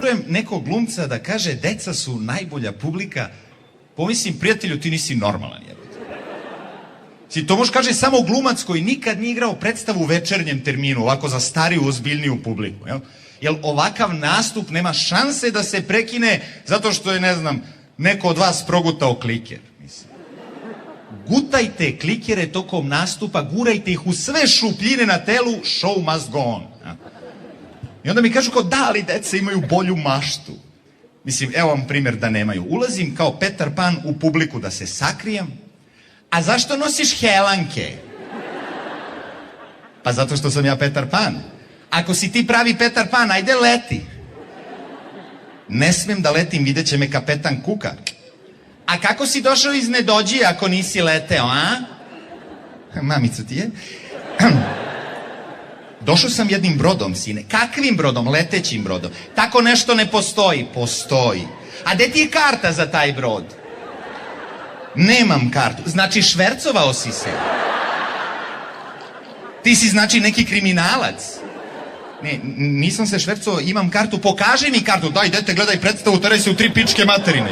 čujem nekog glumca da kaže deca su najbolja publika, pomislim, prijatelju, ti nisi normalan, jebote. To može kaže samo glumac koji nikad nije igrao predstavu u večernjem terminu, ovako za stariju, ozbiljniju publiku, jel? Jer ovakav nastup nema šanse da se prekine zato što je, ne znam, neko od vas progutao kliker. Gutajte klikere tokom nastupa, gurajte ih u sve šupljine na telu, show must go on. I onda mi kažu kao, da, ali deca imaju bolju maštu. Mislim, evo vam primjer da nemaju. Ulazim kao Petar Pan u publiku da se sakrijem, a zašto nosiš helanke? Pa zato što sam ja Petar Pan. Ako si ti pravi Petar Pan, ajde leti. Ne smem da letim, vidjet će me kapetan Kuka. A kako si došao iz Nedođije ako nisi leteo, a? Mamica ti je? Došao sam jednim brodom, sine. Kakvim brodom? Letećim brodom. Tako nešto ne postoji. Postoji. A gde ti je karta za taj brod? Nemam kartu. Znači, švercovao si se. Ti si, znači, neki kriminalac. Ne, nisam se švercovao, imam kartu. Pokaži mi kartu. Daj, dete, gledaj predstavu, teraj se u 3 pičke materine.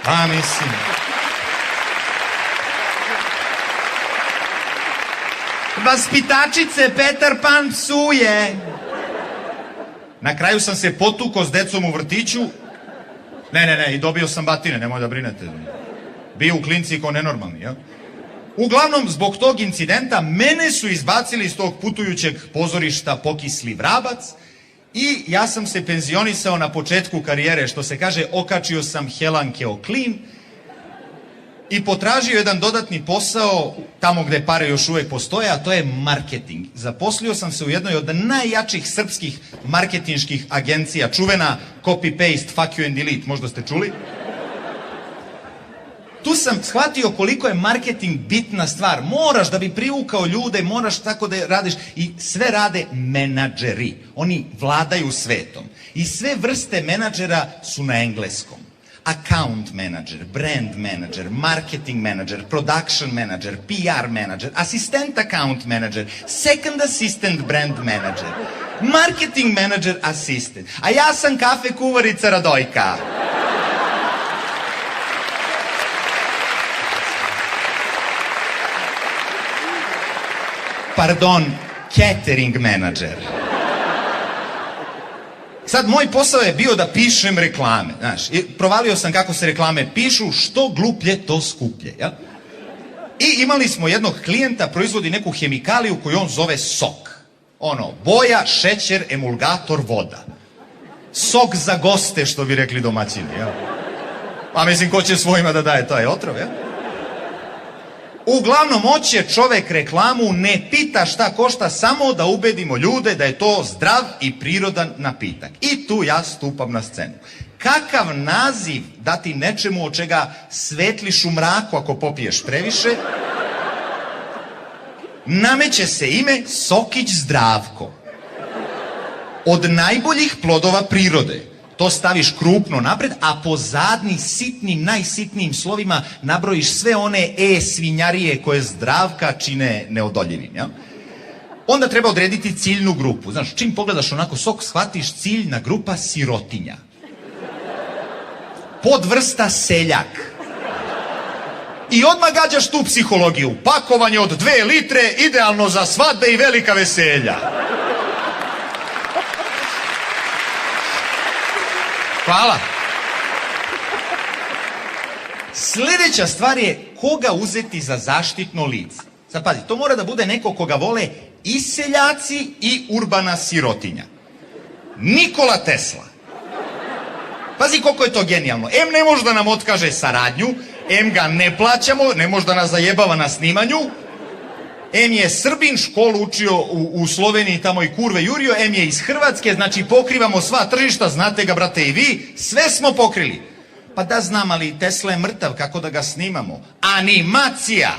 Pa, mislim... Vaspitačice, Petar Pan psuje. Na kraju sam se potukao s decom u vrtiću. Ne, i dobio sam batine, nemoj da brinete. Bio u klinci kao nenormalni, jel? Uglavnom, zbog tog incidenta, mene su izbacili iz tog putujućeg pozorišta Pokisli vrabac i ja sam se penzionisao na početku karijere, što se kaže, okačio sam helanke o klin i potražio jedan dodatni posao tamo gde pare još uvek postoje, a to je marketing. Zaposlio sam se u jednoj od najjačih srpskih marketinških agencija, čuvena copy-paste, fuck you and delete, možda ste čuli? Tu sam shvatio koliko je marketing bitna stvar. Moraš da bi privukao ljude, moraš tako da radiš. I sve rade menadžeri. Oni vladaju svetom. I sve vrste menadžera su na engleskom. Account manager, brand manager, marketing manager, production manager, PR manager, assistant account manager, second assistant brand manager, marketing manager assistant. A ja sam kafe kuvarica Radojka. Pardon, catering manager. Sad, moj posao je bio da pišem reklame, znaš, i provalio sam kako se reklame pišu, što gluplje, to skuplje, jel? I imali smo jednog klijenta, proizvodi neku hemikaliju koju on zove sok. Ono, boja, šećer, emulgator, voda. Sok za goste, što bi rekli domaćini, jel? A mislim, ko će svojima da daje taj otrov, jel? Uglavnom, hoće čovek reklamu, ne pita šta košta, samo da ubedimo ljude da je to zdrav i prirodan napitak. I tu ja stupam na scenu. Kakav naziv dati nečemu od čega svetliš u mraku ako popiješ previše? Nameće se ime Sokić Zdravko. Od najboljih plodova prirode. To staviš krupno napred, a po zadnji sitnim, najsitnijim slovima nabrojiš sve one svinjarije koje Zdravka čine neodoljivim, jel? Onda treba odrediti ciljnu grupu. Znaš, čim pogledaš onako sok, shvatiš ciljna grupa sirotinja. Podvrsta seljak. I odmah gađaš tu psihologiju. Pakovanje od 2 litre, idealno za svadbe i velika veselja. Hvala. Sljedeća stvar je koga uzeti za zaštitno lice. Sad pazi, to mora da bude neko koga vole i seljaci i urbana sirotinja. Nikola Tesla. Pazi koliko je to genijalno. M ne može da nam otkaže saradnju, M ga ne plaćamo, ne može da nas zajebava na snimanju, M je Srbin, školu učio u Sloveniji, tamo i kurve jurio, M je iz Hrvatske, znači pokrivamo sva tržišta, znate ga, brate, i vi, sve smo pokrili. Pa da znam, ali Tesla je mrtav, kako da ga snimamo? Animacija!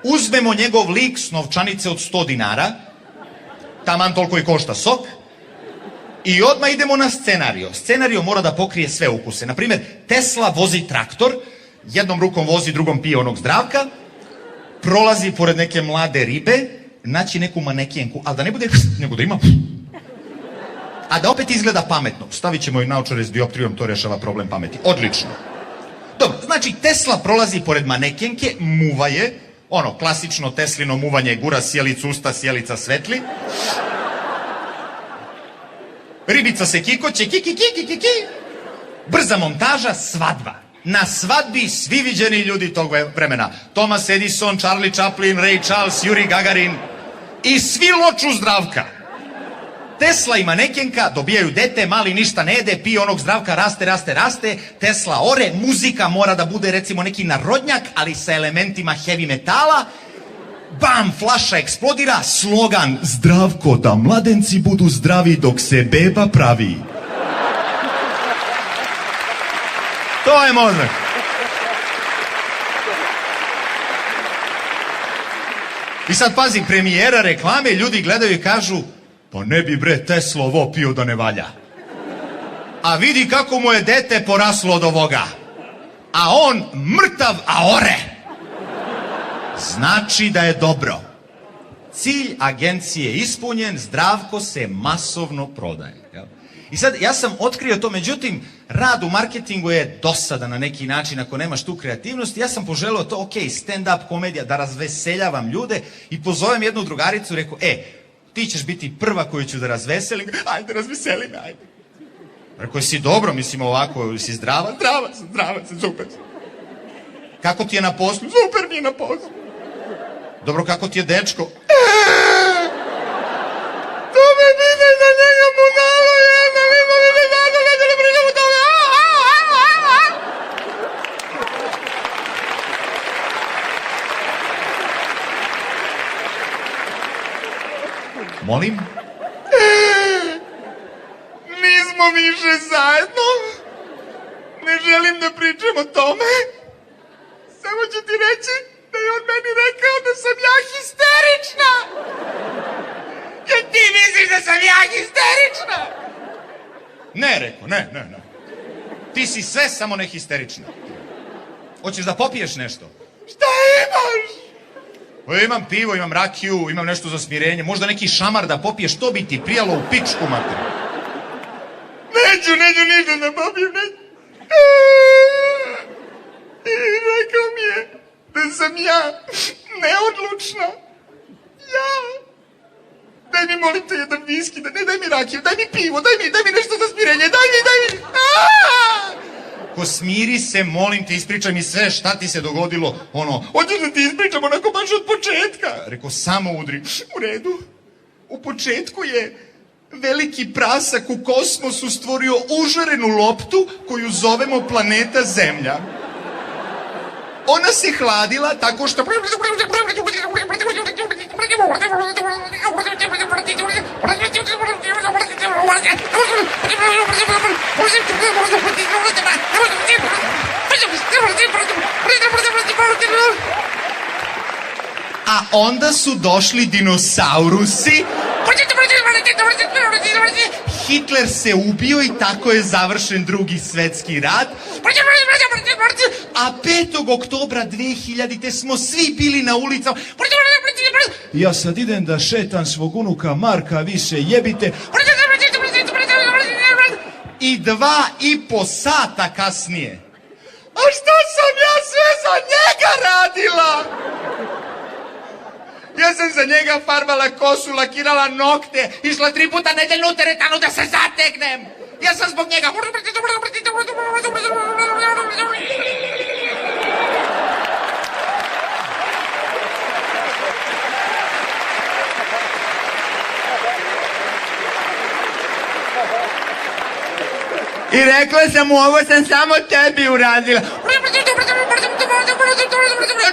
Uzmemo njegov lik s novčanice od 100 dinara, taman toliko i košta sok, i odmah idemo na scenario. Scenario mora da pokrije sve ukuse. Naprimjer, Tesla vozi traktor, jednom rukom vozi, drugom pije onog Zdravka, prolazi pored neke mlade ribe, naći neku manekenku, ali da ne bude, nego da ima. a da opet izgleda pametno. Stavit ćemo i naočare s dioptrijom, to rešava problem pameti. Odlično. Dobro, znači Tesla prolazi pored manekenke, muva je, ono, klasično Teslino muvanje, gura sjelicu usta, sjelica svetli. Ribica se kikoće, ki. Brza montaža, svadba. Na svadbi svi viđeni ljudi tog vremena. Thomas Edison, Charlie Chaplin, Ray Charles, Yuri Gagarin i svi loču Zdravka. Tesla i manekenka dobijaju dete, mali ništa ne jede, pije onog Zdravka, raste. Tesla ore, muzika mora da bude recimo neki narodnjak, ali sa elementima heavy metala. Bam, flaša eksplodira, slogan Zdravko, da mladenci budu zdravi dok se beba pravi. To je mozak. I sad pazi, premijera reklame, ljudi gledaju i kažu, pa ne bi bre Tesla ovo pio da ne valja. A vidi kako mu je dete poraslo od ovoga. A on mrtav, a ore. Znači da je dobro. Cilj agencije ispunjen, Zdravko se masovno prodaje. Jel? I sad, ja sam otkrio to, međutim, rad u marketingu je dosada na neki način ako nemaš tu kreativnost. Ja sam poželeo to, ok, stand-up komedija, da razveseljavam ljude i pozovem jednu drugaricu i rekao, ti ćeš biti prva koju ću da razveselim. Ajde, razveseli me, ajde. Rekao, si dobro, mislim ovako, si zdrava? Zdrava sam, super. Kako ti je na poslu? Super mi je na poslu. Dobro, kako ti je dečko? To me vide za njega budalo, jedna, nisam mi ne zato, neće ne pričam o tome. Molim? Nismo više zajedno. Ne želim da pričam o tome. Samo ću ti reći da je on meni rekao da sam ja histerična. Jer ti misliš da sam ja histerična? Ne, rekao, ne. Ti si sve samo ne histerična. Hoćeš da popiješ nešto? Šta imaš? Imam pivo, imam rakiju, imam nešto za smirenje, možda neki šamar da popiješ, to bi ti prijalo u pičku, mater. Neću ništa da popijem, neću. I rekao mi je da sam ja neodlučna. Ja. Daj mi, molim te, jedan viski, daj mi rakiju, daj mi pivo, daj mi nešto za smirenje, daj mi. Ko smiri se, molim te, ispričaj mi sve šta ti se dogodilo, hoćeš da ti ispričam onako baš od početka. Rekao, samo udri. U redu. U početku je veliki prasak u kosmosu stvorio užarenu loptu koju zovemo planeta Zemlja. Ona se hladila tako što... A onda su došli dinosaurusi. Hitler se ubio i tako je završen Drugi svetski rat. A 5. oktobra 2000. smo svi bili na ulicama. Ja sad idem da šetam svog unuka Marka, više jebite. I 2,5 sata kasnije. A šta sam ja sve za njega radila? Ja sam za njega farbala kosu, lakirala nokte, išla 3 puta nedeljno u teretanu da se zategnem. Ja sam zbog njega... I rekla sam mu, ovo sam samo tebi uradila.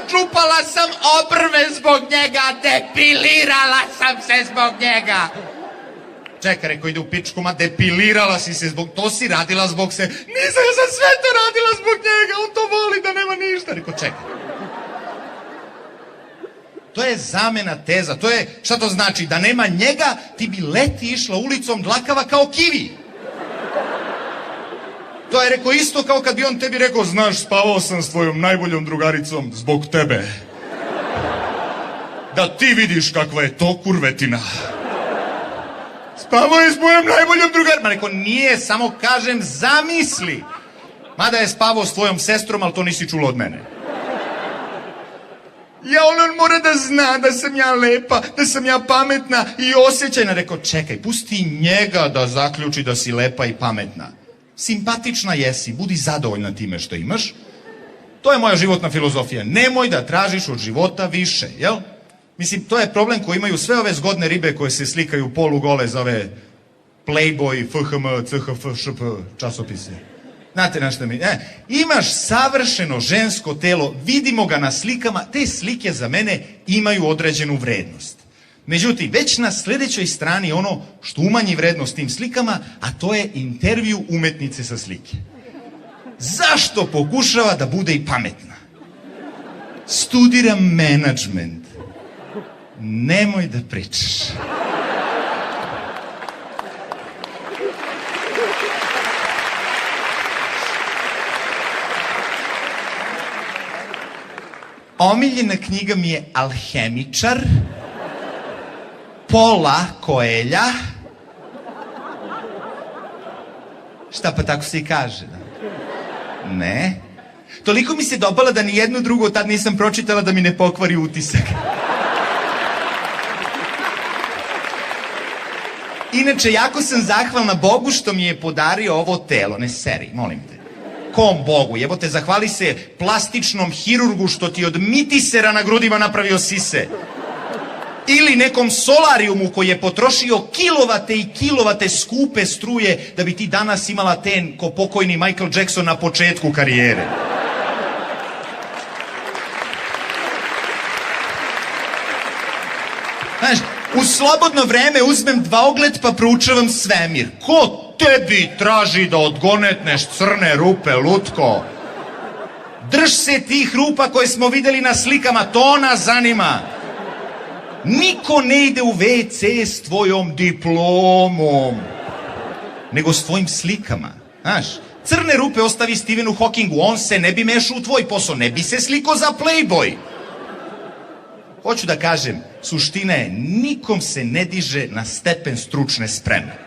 Čupala sam obrve zbog njega, depilirala sam se zbog njega. Čekaj, rekao, ide u pičku, ma depilirala si se zbog... To si radila zbog se... Nisam, ja sam sve to radila zbog njega, on to voli da nema ništa. Rekao, čekaj. To je zamena teza, to je... Šta to znači? Da nema njega, ti bi leti išla ulicom dlakava kao kivi. To je rekao isto kao kad bi on tebi rekao, znaš, spavao sam s tvojom najboljom drugaricom zbog tebe. Da ti vidiš kakva je to kurvetina. spavao je s mojom najboljom drugarkom. Ma rekao, nije, samo kažem, zamisli. Mada je spavao s tvojom sestrom, ali to nisi čulo od mene. Ja, on mora da zna da sam ja lepa, da sam ja pametna i osjećajna. Rekao, čekaj, pusti njega da zaključi da si lepa i pametna. Simpatična jesi, budi zadovoljna time što imaš. To je moja životna filozofija. Nemoj da tražiš od života više, jel? Mislim, to je problem koji imaju sve ove zgodne ribe koje se slikaju polugole za ove Playboy, FHM, CHF, ŠP časopise. Znate na što mi... Imaš savršeno žensko telo, vidimo ga na slikama, te slike za mene imaju određenu vrednost. Međutim, već na sljedećoj strani ono što umanji vrednost tim slikama, a to je intervju umetnice sa slike. Zašto pokušava da bude i pametna? Studira menadžment. Nemoj da pričaš. Omiljena knjiga mi je Alhemičar, Pola Koelja. Šta pa tako se i kaže? Ne. Toliko mi se dopala da ni jednu drugu tad nisam pročitala da mi ne pokvari utisak. Inače, jako sam zahvalna Bogu što mi je podario ovo telo. Ne seri, molim te. Kom Bogu? Jebote, zahvali se plastičnom hirurgu što ti od mitisera na grudima napravio sise. Ili nekom solarijumu koji je potrošio kilovate i kilovate skupe struje da bi ti danas imala ten ko pokojni Michael Jackson na početku karijere. Znaš, u slobodno vreme uzmem dvaogled pa proučavam svemir. Ko tebi traži da odgonetneš crne rupe, lutko? Drž se tih rupa koje smo videli na slikama, to nas zanima. Niko ne ide u WC s tvojom diplomom, nego s tvojim slikama. Znaš, crne rupe ostavi Stephenu Hawkingu, on se ne bi mešao u tvoj posao, ne bi se sliko za Playboy. Hoću da kažem, suština je, nikom se ne diže na stepen stručne spreme.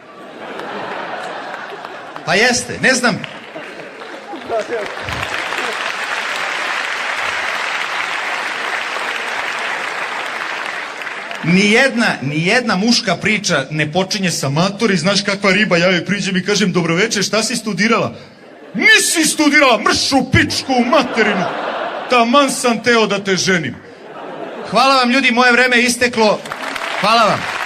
Pa jeste, ne znam. Nijedna muška priča ne počinje sa matori, znaš kakva riba, ja joj priđem i kažem, dobroveče, šta si studirala? Nisi studirala, mršu pičku u materinu, taman sam teo da te ženim. Hvala vam ljudi, moje vreme je isteklo, hvala vam.